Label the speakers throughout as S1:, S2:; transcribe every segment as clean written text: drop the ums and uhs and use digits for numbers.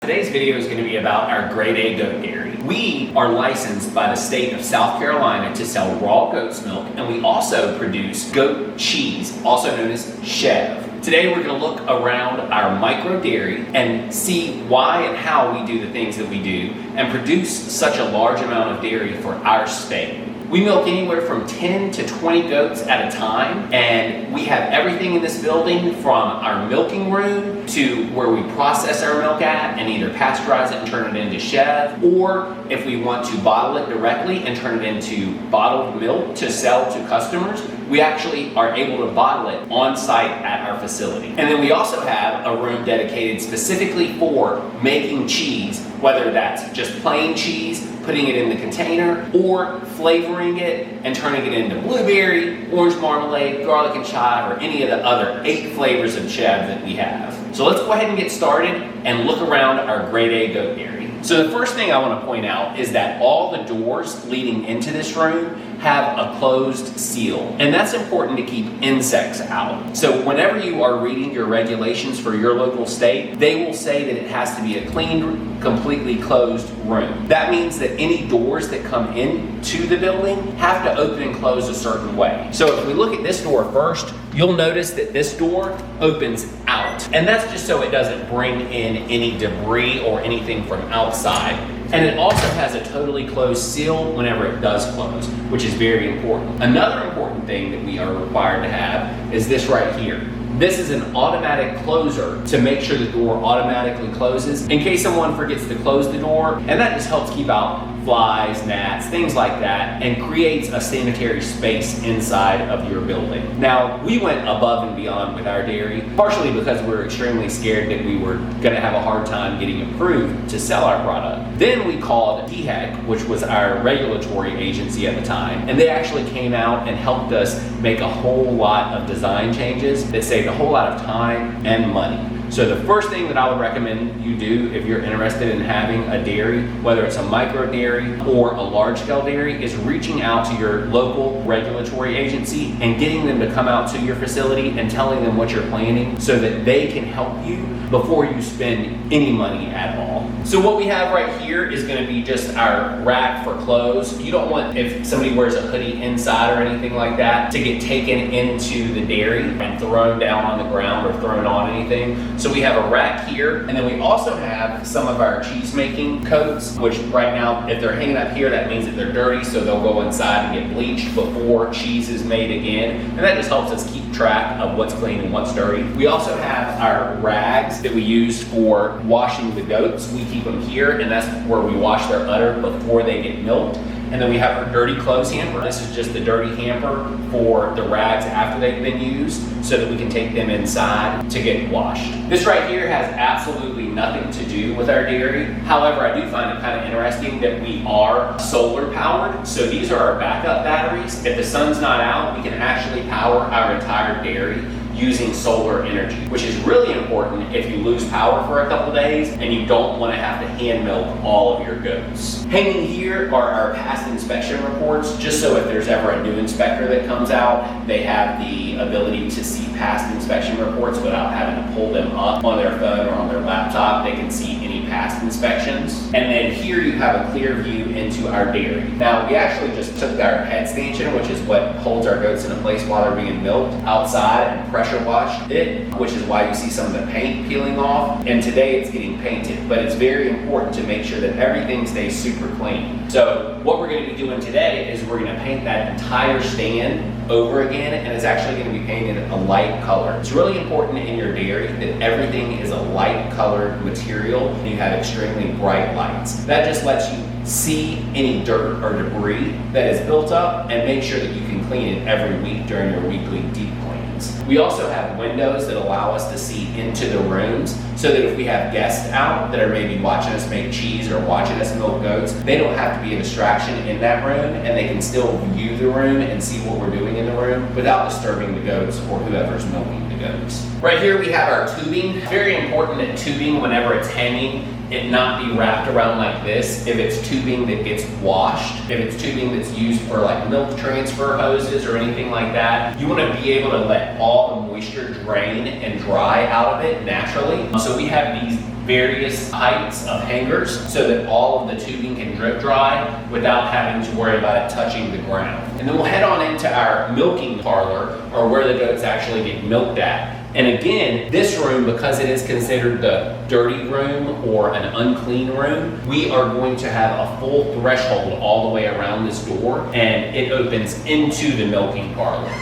S1: Today's video is going to be about our Grade A goat dairy. We are licensed by the state of South Carolina to sell raw goat's milk, and we also produce goat cheese, also known as chev. Today we're going to look around our micro dairy and see why and how we do the things that we do and produce such a large amount of dairy for our state. We milk anywhere from 10 to 20 goats at a time, and we have everything in this building from our milking room to where we process our milk at and either pasteurize it and turn it into chev, or if we want to bottle it directly and turn it into bottled milk to sell to customers, we actually are able to bottle it on site at our facility. And then we also have a room dedicated specifically for making cheese, whether that's just plain cheese, putting it in the container, or flavoring it and turning it into blueberry, orange marmalade, garlic and chive, or any of the other 8 flavors of chev that we have. So let's go ahead and get started and look around our Grade A goat dairy. So the first thing I want to point out is that all the doors leading into this room have a closed seal, and that's important to keep insects out. So whenever you are reading your regulations for your local state, they will say that it has to be a clean, completely closed room. That means that any doors that come into the building have to open and close a certain way. So if we look at this door first, you'll notice that this door opens out, and that's just so it doesn't bring in any debris or anything from outside. And it also has a totally closed seal whenever it does close, which is very important. Another important thing that we are required to have is this right here. This is an automatic closer to make sure the door automatically closes in case someone forgets to close the door, and that just helps keep out flies, gnats, things like that, and creates a sanitary space inside of your building. Now, we went above and beyond with our dairy, partially because we're extremely scared that we were going to have a hard time getting approved to sell our product. Then we called DHEC, which was our regulatory agency at the time, and they actually came out and helped us make a whole lot of design changes that saved a whole lot of time and money. So the first thing that I would recommend you do if you're interested in having a dairy, whether it's a micro dairy or a large scale dairy, is reaching out to your local regulatory agency and getting them to come out to your facility and telling them what you're planning so that they can help you before you spend any money at all. So what we have right here is going to be just our rack for clothes. You don't want, if somebody wears a hoodie inside or anything like that, to get taken into the dairy and thrown down on the ground or thrown on anything. So we have a rack here, and then we also have some of our cheese making coats, which right now, if they're hanging up here, that means that they're dirty, so they'll go inside and get bleached before cheese is made again. And that just helps us keep track of what's clean and what's dirty. We also have our rags that we use for washing the goats. We keep them here, and that's where we wash their udder before they get milked. And then we have our dirty clothes hamper. This is just the dirty hamper for the rags after they've been used so that we can take them inside to get washed. This right here has absolutely nothing to do with our dairy. However, I do find it kind of interesting that we are solar powered. So these are our backup batteries. If the sun's not out, we can actually power our entire dairy using solar energy, which is really important if you lose power for a couple days and you don't want to have to hand milk all of your goats. Hanging here are our past inspection reports, just so if there's ever a new inspector that comes out, they have the ability to see past inspection reports without having to pull them up on their phone or on their laptop. They can see any past inspections. And then here you have a clear view into our dairy. Now, we actually just took our head stanchion, which is what holds our goats in a place while they're being milked, outside and pressure washed it, which is why you see some of the paint peeling off. And today it's getting painted, but it's very important to make sure that everything stays super clean. So what we're going to be doing today is we're going to paint that entire stand over again, and it's actually going to be painted a light color. It's really important in your dairy that everything is a light colored material and you have extremely bright lights. That just lets you see any dirt or debris that is built up and make sure that you can clean it every week during your weekly deep cleans. We also have windows that allow us to see into the rooms so that if we have guests out that are maybe watching us make cheese or watching us milk goats, they don't have to be a distraction in that room, and they can still view the room and see what we're doing in the room without disturbing the goats or whoever's milking the goats. Right here we have our tubing. Very important that tubing, whenever it's hanging, it not be wrapped around like this. If it's tubing that gets washed, if it's tubing that's used for like milk transfer hoses or anything like that, you want to be able to let all the moisture drain and dry out of it naturally. So we have these various heights of hangers so that all of the tubing can drip dry without having to worry about it touching the ground. And then we'll head on into our milking parlor, or where the goats actually get milked at. And again, this room, because it is considered the dirty room or an unclean room, we are going to have a full threshold all the way around this door, and it opens into the milking parlor.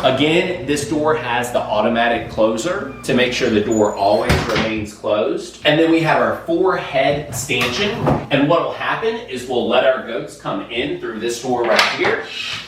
S1: Again, this door has the automatic closer to make sure the door always remains closed. And then we have our 4-head stanchion. And what will happen is we'll let our goats come in through this door right here.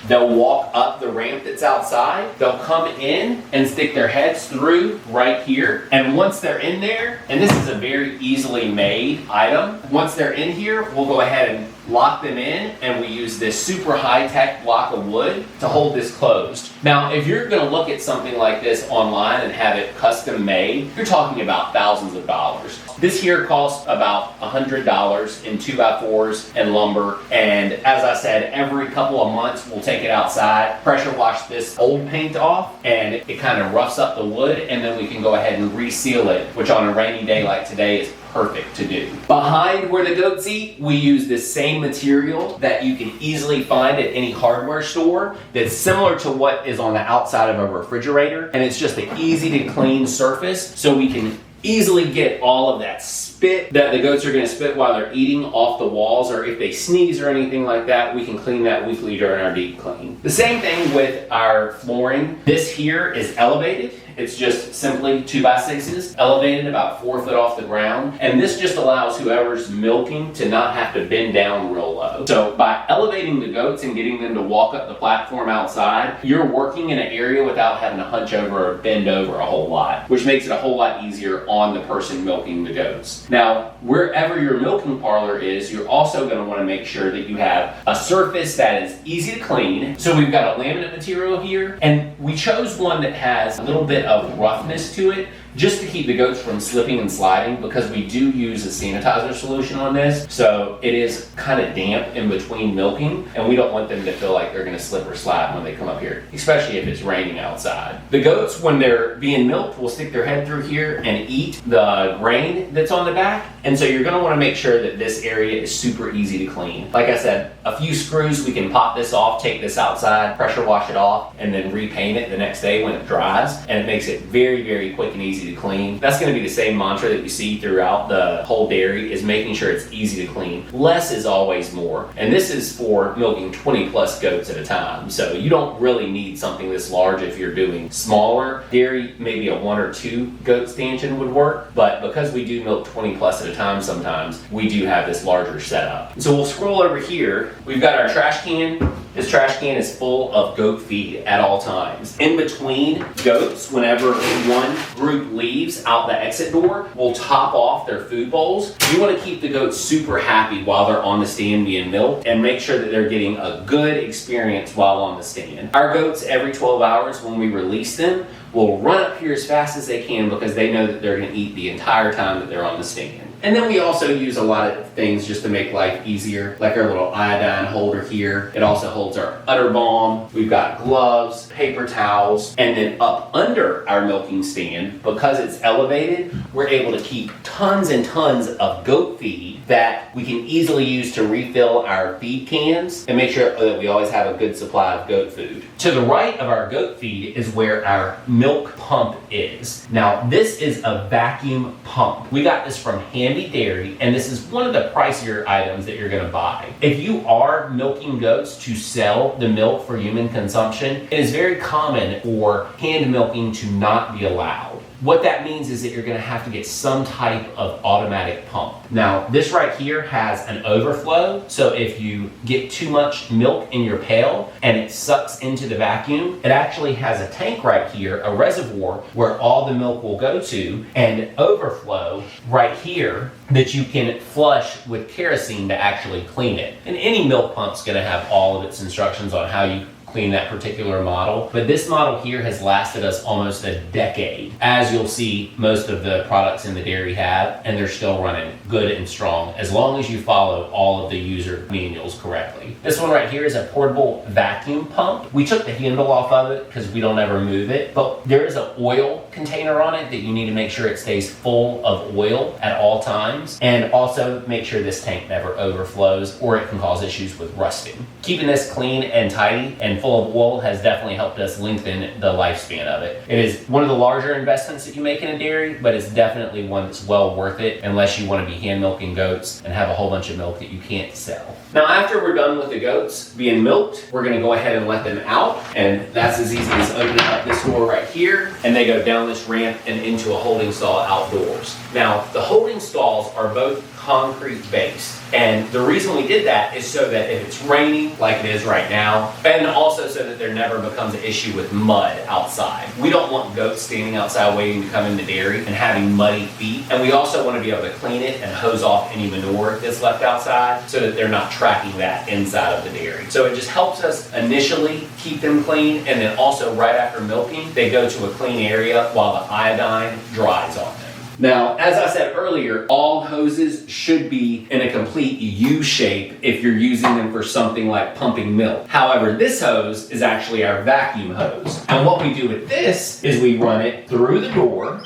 S1: They'll walk up the ramp that's outside. They'll come in and stick their heads through right here. And once they're in there, and this is a very easily made item, once they're in here, we'll go ahead and lock them in, and we use this super high-tech block of wood to hold this closed. Now, if you're going to look at something like this online and have it custom made, you're talking about thousands of dollars. This here costs about $100 in 2x4s and lumber, and as I said, every couple of months we'll take it outside, pressure wash this old paint off, and it kind of roughs up the wood, and then we can go ahead and reseal it, which on a rainy day like today is perfect to do. Behind where the goats eat, we use this same material that you can easily find at any hardware store that's similar to what is on the outside of a refrigerator, and it's just an easy to clean surface, so we can easily get all of that spit that the goats are going to spit while they're eating off the walls, or if they sneeze or anything like that, we can clean that weekly during our deep clean. The same thing with our flooring. This here is elevated. It's just simply 2x6s, elevated about 4 foot off the ground. And this just allows whoever's milking to not have to bend down real low. So by elevating the goats and getting them to walk up the platform outside, you're working in an area without having to hunch over or bend over a whole lot, which makes it a whole lot easier on the person milking the goats. Now, wherever your milking parlor is, you're also going to want to make sure that you have a surface that is easy to clean. So we've got a laminate material here, and we chose one that has a little bit of roughness to it, just to keep the goats from slipping and sliding, because we do use a sanitizer solution on this, so it is kind of damp in between milking, and we don't want them to feel like they're going to slip or slide when they come up here, especially if it's raining outside. The goats, when they're being milked, will stick their head through here and eat the grain that's on the back, and so you're going to want to make sure that this area is super easy to clean. Like I said, a few screws, we can pop this off, take this outside, pressure wash it off, and then repaint it the next day when it dries, and it makes it very, very quick and easy to clean. That's going to be the same mantra that you see throughout the whole dairy, is making sure it's easy to clean. Less is always more. And this is for milking 20 plus goats at a time. So you don't really need something this large if you're doing smaller dairy. Maybe a 1 or 2 goat stanchion would work. But because we do milk 20 plus at a time sometimes, we do have this larger setup. So we'll scroll over here. We've got our trash can. This trash can is full of goat feed at all times. In between goats, whenever one group leaves out the exit door, we'll top off their food bowls. You want to keep the goats super happy while they're on the stand being milked, and make sure that they're getting a good experience while on the stand. Our goats, every 12 hours when we release them, will run up here as fast as they can, because they know that they're going to eat the entire time that they're on the stand. And then we also use a lot of things just to make life easier, like our little iodine holder here. It also holds our udder balm. We've got gloves, paper towels, and then up under our milking stand, because it's elevated, we're able to keep tons and tons of goat feed that we can easily use to refill our feed cans and make sure that we always have a good supply of goat food. To the right of our goat feed is where our milk pump is. Now, this is a vacuum pump. We got this from Handy Dairy, and this is one of the pricier items that you're going to buy. If you are milking goats to sell the milk for human consumption, it is very common for hand milking to not be allowed. What that means is that you're going to have to get some type of automatic pump. Now, this right here has an overflow, so if you get too much milk in your pail and it sucks into the vacuum, it actually has a tank right here, a reservoir, where all the milk will go to, and overflow right here that you can flush with kerosene to actually clean it. And any milk pump's going to have all of its instructions on how you clean that particular model, but this model here has lasted us almost a decade, as you'll see most of the products in the dairy have, and they're still running good and strong as long as you follow all of the user manuals correctly. This one right here is a portable vacuum pump. We took the handle off of it because we don't ever move it, but there is an oil milk container on it that you need to make sure it stays full of oil at all times, and also make sure this tank never overflows or it can cause issues with rusting. Keeping this clean and tidy and full of oil has definitely helped us lengthen the lifespan of it. It is one of the larger investments that you make in a dairy, but it's definitely one that's well worth it unless you want to be hand milking goats and have a whole bunch of milk that you can't sell. Now, after we're done with the goats being milked, we're going to go ahead and let them out, and that's as easy as opening up this door right here, and they go down this ramp and into a holding stall outdoors. Now, the holding stalls are both concrete based. And the reason we did that is so that if it's raining, like it is right now, and also so that there never becomes an issue with mud outside. We don't want goats standing outside waiting to come in the dairy and having muddy feet. And we also want to be able to clean it and hose off any manure that's left outside so that they're not tracking that inside of the dairy. So it just helps us initially keep them clean, and then also right after milking, they go to a clean area while the iodine dries on them. Now, as I said earlier, all hoses should be in a complete U shape if you're using them for something like pumping milk. However, this hose is actually our vacuum hose. And what we do with this is we run it through the door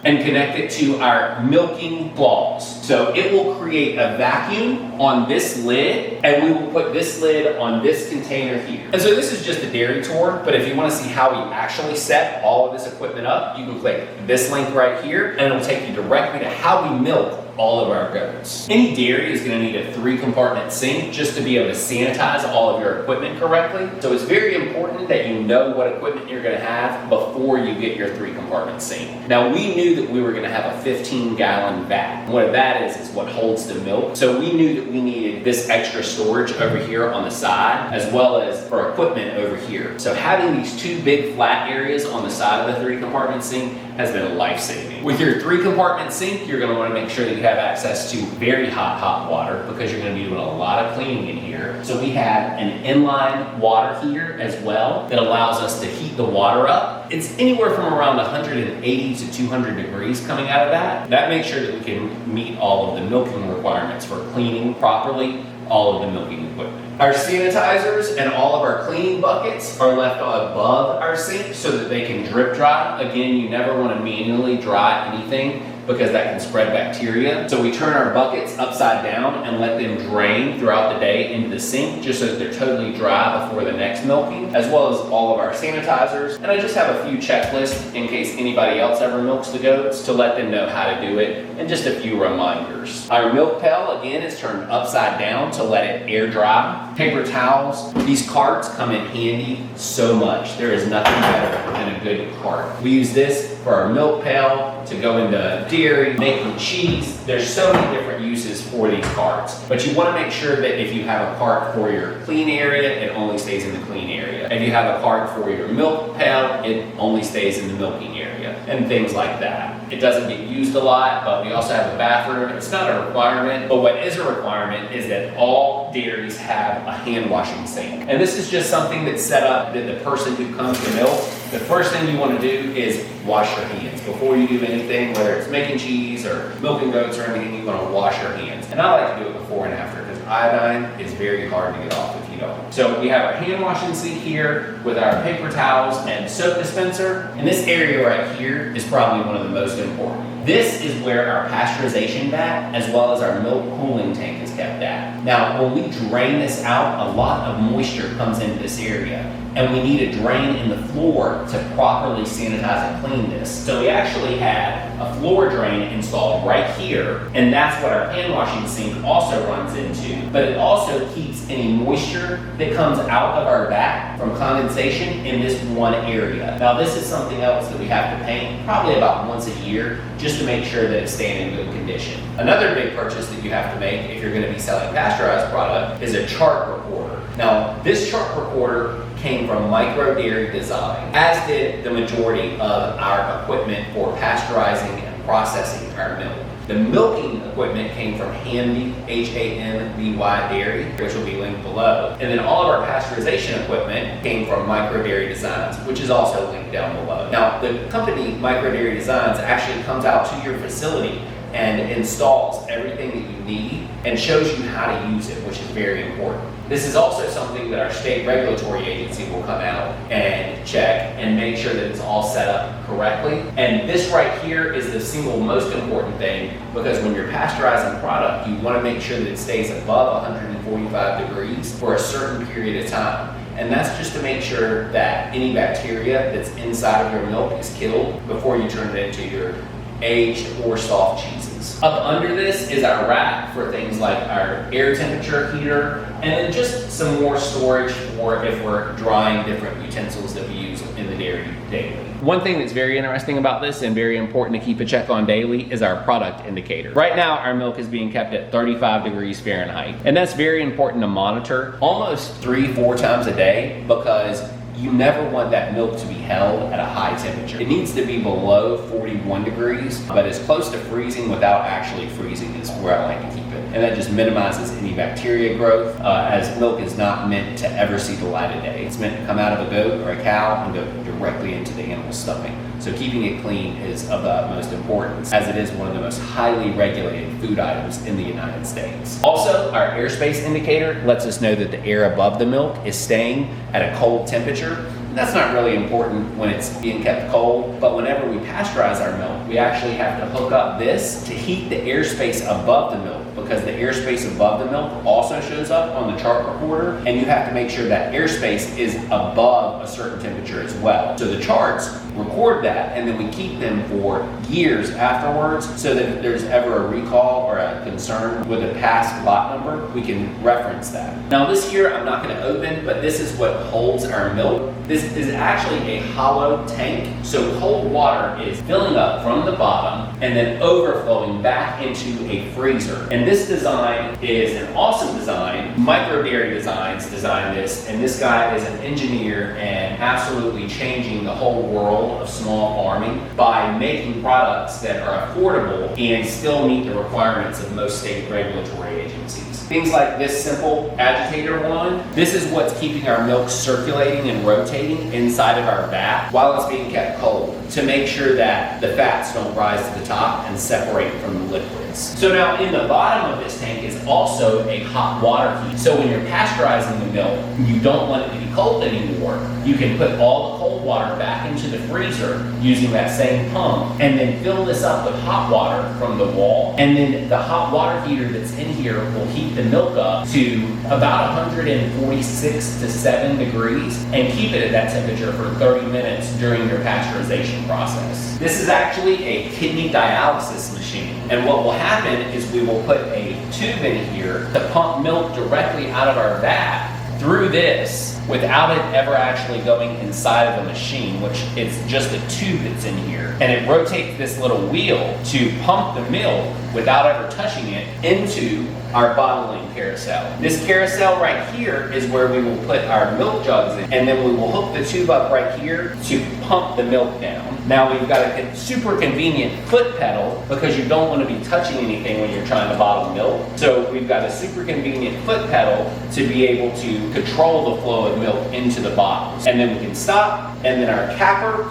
S1: and connect it to our milking claws. So it will create a vacuum on this lid, and we will put this lid on this container here. And so this is just a dairy tour, but if you want to see how we actually set all of this equipment up, you can click this link right here, and it'll take you directly to how we milk all of our goats. Any dairy is going to need a 3-compartment sink just to be able to sanitize all of your equipment correctly. So it's very important that you know what equipment you're going to have before you get your 3-compartment sink. Now, we knew that we were going to have a 15-gallon vat. What that is what holds the milk. So we knew that we needed this extra storage over here on the side, as well as for equipment over here. So having these 2 big flat areas on the side of the 3-compartment sink has been life-saving. With your 3-compartment sink, you're going to want to make sure that you have access to very hot water because you're going to be doing a lot of cleaning in here. So we have an inline water heater as well that allows us to heat the water up. It's anywhere from around 180 to 200 degrees coming out of that. That makes sure that we can meet all of the milking requirements for cleaning properly all of the milking equipment. Our sanitizers and all of our cleaning buckets are left above our sink so that they can drip dry. Again, you never want to manually dry anything because that can spread bacteria. So we turn our buckets upside down and let them drain throughout the day into the sink just so that they're totally dry before the next milking, as well as all of our sanitizers. And I just have a few checklists in case anybody else ever milks the goats to let them know how to do it, and just a few reminders. Our milk pail, again, is turned upside down to let it air dry. Paper towels. These carts come in handy so much. There is nothing better than a good cart. We use this for our milk pail, to go into dairy, making cheese. There's so many different uses for these carts. But you want to make sure that if you have a cart for your clean area, it only stays in the clean area. If you have a cart for your milk pail, it only stays in the milking area, and things like that. It doesn't get used a lot, but we also have a bathroom. It's not a requirement, but what is a requirement is that all dairies have a hand washing sink. And this is just something that's set up that the person who comes to milk, the first thing you want to do is wash your hands. Before you do anything, whether it's making cheese or milking goats or anything, you want to wash your hands. And I like to do it before and after because iodine is very hard to get off if you don't. So we have our hand washing sink here with our paper towels and soap dispenser. And this area right here is probably one of the most important. This is where our pasteurization vat as well as our milk cooling tank is kept at. Now, when we drain this out, a lot of moisture comes into this area, and we need a drain in the floor to properly sanitize and clean this. So we actually had a floor drain installed right here, and that's what our hand washing sink also runs into. But it also keeps any moisture that comes out of our vat from condensation in this one area. Now, this is something else that we have to paint probably about once a year just to make sure that it's staying in good condition. Another big purchase that you have to make if you're going to be selling pasteurized product is a chart recorder. Now, this chart recorder came from Micro Dairy Design, as did the majority of our equipment for pasteurizing and processing our milk. The milking equipment came from Hamby, Hamby Dairy, which will be linked below. And then all of our pasteurization equipment came from Micro Dairy Designs, which is also linked down below. Now, the company Micro Dairy Designs actually comes out to your facility and installs everything that you need and shows you how to use it, which is very important. This is also something that our state regulatory agency will come out and check and make sure that it's all set up correctly. And this right here is the single most important thing, because when you're pasteurizing product, you want to make sure that it stays above 145 degrees for a certain period of time. And that's just to make sure that any bacteria that's inside of your milk is killed before you turn it into your aged or soft cheeses. Up under this is our rack for things like our air temperature heater, and then just some more storage for if we're drying different utensils that we use in the dairy daily. One thing that's very interesting about this and very important to keep a check on daily is our product indicator. Right now, our milk is being kept at 35 degrees Fahrenheit, and that's very important to monitor almost 3-4 times a day, because you never want that milk to be held at a high temperature. It needs to be below 41 degrees, but as close to freezing without actually freezing is where I like to keep it. And that just minimizes any bacteria growth, as milk is not meant to ever see the light of day. It's meant to come out of a goat or a cow and go directly into the animal's stomach. So keeping it clean is of the utmost importance, as it is one of the most highly regulated food items in the United States. Also, our airspace indicator lets us know that the air above the milk is staying at a cold temperature. That's not really important when it's being kept cold, but whenever we pasteurize our milk, we actually have to hook up this to heat the airspace above the milk, because the airspace above the milk also shows up on the chart recorder, and you have to make sure that airspace is above a certain temperature as well. So the charts record that, and then we keep them for years afterwards, so that if there's ever a recall or a concern with a past lot number, we can reference that. Now this here I'm not going to open, but this is what holds our milk. This is actually a hollow tank, so cold water is filling up from the bottom and then overflowing back into a freezer. And this design is an awesome design. Micro Dairy Designs designed this, and this guy is an engineer and absolutely changing the whole world of small farming by making products that are affordable and still meet the requirements of most state regulatory agencies. Things like this simple agitator wand, this is what's keeping our milk circulating and rotating inside of our vat while it's being kept cold, to make sure that the fats don't rise to the top and separate from the liquids. So now in the bottom of this tank is also a hot water heat. So when you're pasteurizing the milk, you don't want it to be cold anymore. You can put all the cold water back into the freezer using that same pump, and then fill this up with hot water from the wall. And then the hot water heater that's in here will heat the milk up to about 146 to 7 degrees and keep it at that temperature for 30 minutes during your pasteurization process. This is actually a kidney dialysis machine, and what will happen is we will put a tube in here to pump milk directly out of our vat through this without it ever actually going inside of a machine, which is just a tube that's in here. And it rotates this little wheel to pump the milk without ever touching it into our bottling carousel. This carousel right here is where we will put our milk jugs in, and then we will hook the tube up right here to pump the milk down. Now we've got a super convenient foot pedal, because you don't want to be touching anything when you're trying to bottle milk. So we've got a super convenient foot pedal to be able to control the flow of milk into the bottles. And then we can stop, and then our capper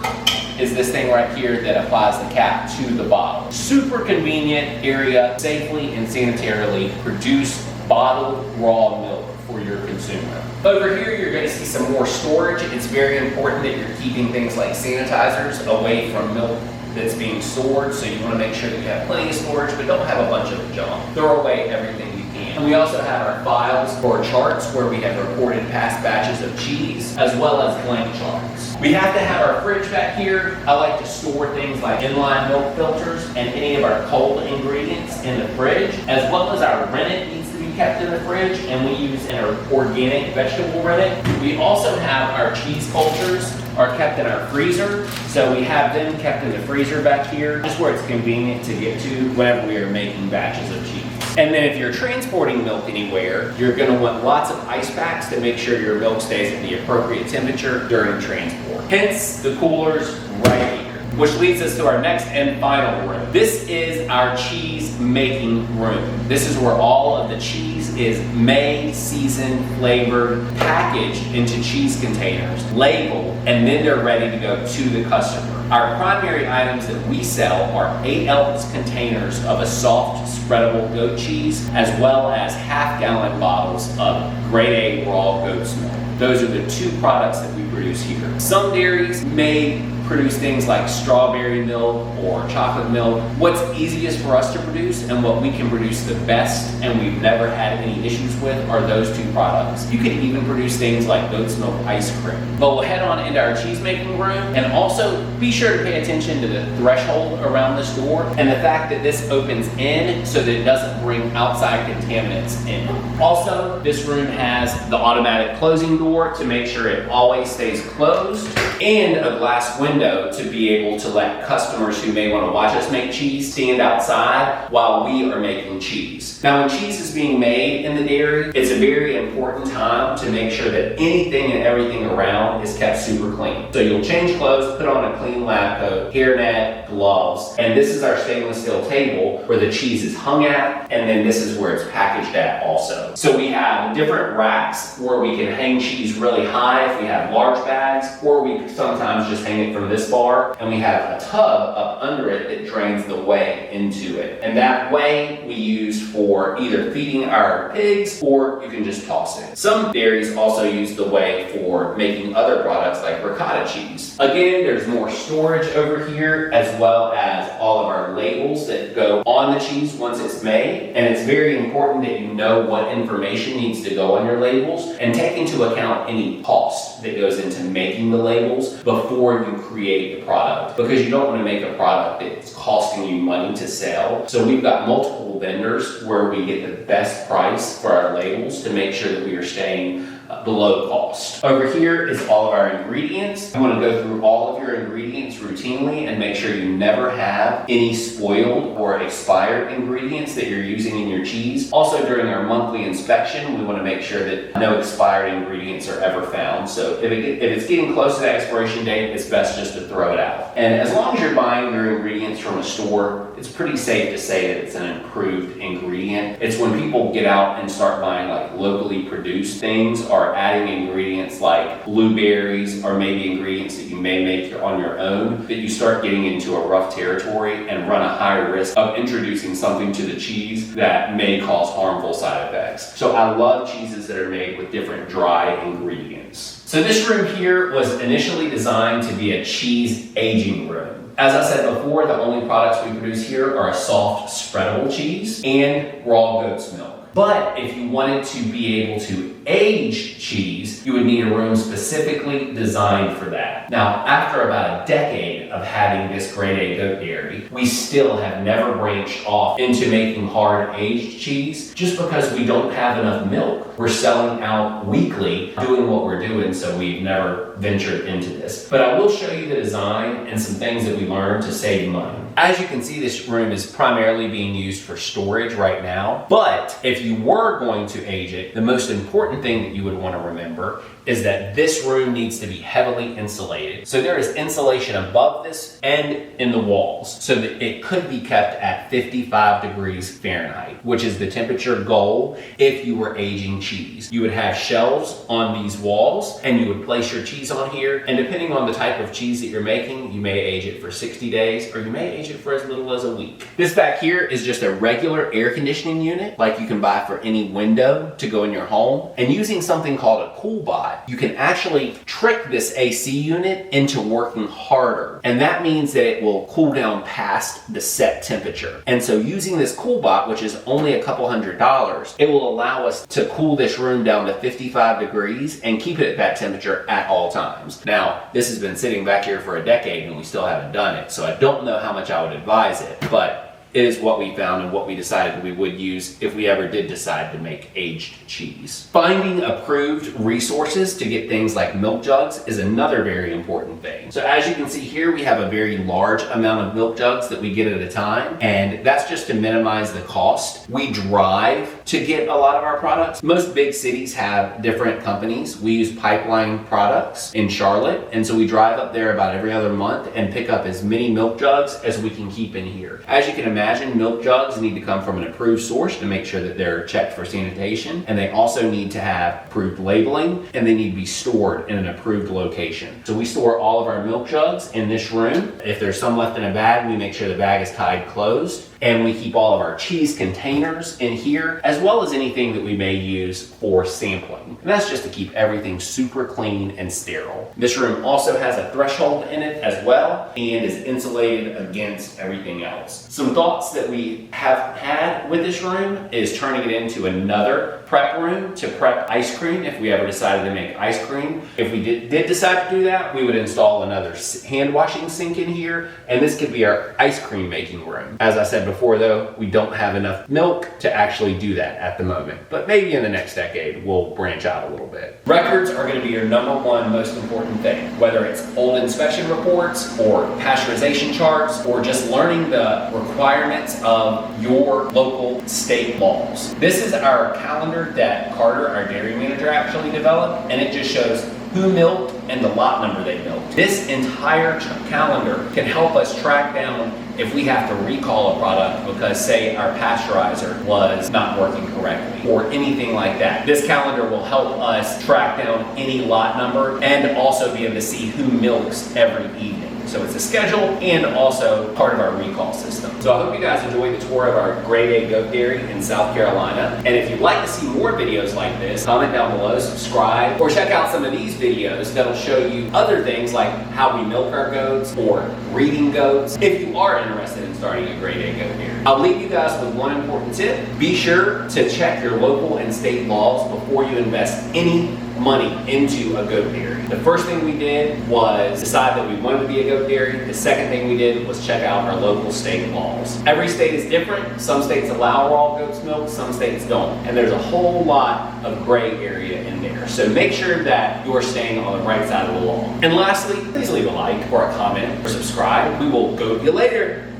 S1: is this thing right here that applies the cap to the bottle. Super convenient area, safely and sanitarily produce bottled raw milk for your consumer. Over here, you're going to see some more storage. It's very important that you're keeping things like sanitizers away from milk that's being stored, so you want to make sure that you have plenty of storage, but don't have a bunch of junk. Throw away everything you can. And we also have our files or charts where we have recorded past batches of cheese, as well as blank charts. We have to have our fridge back here. I like to store things like inline milk filters and any of our cold ingredients in the fridge, as well as our rennet needs to be kept in the fridge, and we use an organic vegetable rennet. We also have our cheese cultures are kept in our freezer, so we have them kept in the freezer back here, just where it's convenient to get to whenever we are making batches of cheese. And then if you're transporting milk anywhere, you're going to want lots of ice packs to make sure your milk stays at the appropriate temperature during transport. Hence the coolers right here. Which leads us to our next and final room. This is our cheese making room. This is where all of the cheese is made, seasoned, flavored, packaged into cheese containers, labeled, and then they're ready to go to the customer. Our primary items that we sell are 8-ounce containers of a soft, spreadable goat cheese, as well as half-gallon bottles of grade A raw goat's milk. Those are the two products that we produce here. Some dairies may produce things like strawberry milk or chocolate milk. What's easiest for us to produce and what we can produce the best and we've never had any issues with are those two products. You can even produce things like goat's milk ice cream. But we'll head on into our cheese making room, and also be sure to pay attention to the threshold around this door and the fact that this opens in so that it doesn't bring outside contaminants in. Also, this room has the automatic closing door to make sure it always stays closed, and a glass window to be able to let customers who may want to watch us make cheese stand outside while we are making cheese. Now, when cheese is being made in the dairy, it's a very important time to make sure that anything and everything around is kept super clean. So you'll change clothes, put on a clean lab coat, hairnet, gloves, and this is our stainless steel table where the cheese is hung at, and then this is where it's packaged at also. So we have different racks where we can hang cheese really high if we have large bags, or we sometimes just hang it from this bar, and we have a tub up under it that drains the whey into it. And that whey we use for either feeding our pigs, or you can just toss it. Some dairies also use the whey for making other products like ricotta cheese. Again, there's more storage over here, as well as all of our labels that go on the cheese once it's made. And it's very important that you know what information needs to go on your labels and take into account any cost that goes into making the labels before you create the product, because you don't want to make a product that's costing you money to sell. So we've got multiple vendors where we get the best price for our labels to make sure that we are staying below cost. Over here is all of our ingredients. I want to go through all of your ingredients routinely and make sure you never have any spoiled or expired ingredients that you're using in your cheese. Also, during our monthly inspection, we want to make sure that no expired ingredients are ever found. So if it's getting close to that expiration date, it's best just to throw it out. And as long as you're buying your ingredients from a store, it's pretty safe to say that it's an improved ingredient. It's when people get out and start buying like locally produced things, or adding ingredients like blueberries, or maybe ingredients that you may make on your own, that you start getting into a rough territory and run a higher risk of introducing something to the cheese that may cause harmful side effects. So I love cheeses that are made with different dry ingredients. So this room here was initially designed to be a cheese aging room. As I said before, the only products we produce here are a soft, spreadable cheese and raw goat's milk. But if you wanted to be able to age cheese, you would need a room specifically designed for that. Now, after about a decade of having this grade A goat dairy, we still have never branched off into making hard aged cheese just because we don't have enough milk. We're selling out weekly doing what we're doing, so we've never ventured into this. But I will show you the design and some things that we learned to save money. As you can see, this room is primarily being used for storage right now, but if you were going to age it, the most important thing that you would want to remember is that this room needs to be heavily insulated. So there is insulation above this and in the walls so that it could be kept at 55 degrees Fahrenheit, which is the temperature goal if you were aging cheese. You would have shelves on these walls and you would place your cheese on here, and depending on the type of cheese that you're making, you may age it for 60 days or you may age it for as little as a week. This back here is just a regular air conditioning unit like you can buy for any window to go in your home, and using something called a CoolBot, you can actually trick this AC unit into working harder, and that means that it will cool down past the set temperature. And so using this CoolBot, which is only a couple $100, it will allow us to cool this room down to 55 degrees and keep it at that temperature at all times. Now, this has been sitting back here for a decade and we still haven't done it, so I don't know how much I would advise it, but it is what we found and what we decided we would use if we ever did decide to make aged cheese. Finding approved resources to get things like milk jugs is another very important thing. So as you can see here, we have a very large amount of milk jugs that we get at a time, and that's just to minimize the cost. We drive to get a lot of our products. Most big cities have different companies. We use Pipeline Products in Charlotte, and so we drive up there about every other month and pick up as many milk jugs as we can keep in here. As you can imagine, imagine, milk jugs need to come from an approved source to make sure that they're checked for sanitation, and they also need to have approved labeling, and they need to be stored in an approved location. So we store all of our milk jugs in this room. If there's some left in a bag, we make sure the bag is tied closed. And we keep all of our cheese containers in here, as well as anything that we may use for sampling. And that's just to keep everything super clean and sterile. This room also has a threshold in it as well, and is insulated against everything else. Some thoughts that we have had with this room is turning it into another prep room to prep ice cream if we ever decided to make ice cream. If we did decide to do that, we would install another hand washing sink in here, and this could be our ice cream making room. As I said before though, we don't have enough milk to actually do that at the moment, but maybe in the next decade we'll branch out a little bit. Records are going to be your number one most important thing, whether it's old inspection reports or pasteurization charts or just learning the requirements of your local state laws. This is our calendar that Carter, our dairy manager, actually developed, and it just shows who milked and the lot number they milked. This entire calendar can help us track down if we have to recall a product because, say, our pasteurizer was not working correctly or anything like that. This calendar will help us track down any lot number and also be able to see who milks every evening. So it's a schedule and also part of our recall system. So I hope you guys enjoyed the tour of our grade A goat dairy in South Carolina. And if you'd like to see more videos like this, comment down below, subscribe, or check out some of these videos that'll show you other things like how we milk our goats or breeding goats if you are interested in starting a grade A goat dairy. I'll leave you guys with one important tip. Be sure to check your local and state laws before you invest any money into a goat dairy. The first thing we did was decide that we wanted to be a goat dairy. The second thing we did was check out our local state laws. Every state is different. Some states allow raw goat's milk, some states don't. And there's a whole lot of gray area in there. So make sure that you're staying on the right side of the law. And lastly, please leave a like or a comment or subscribe. We will goat you later.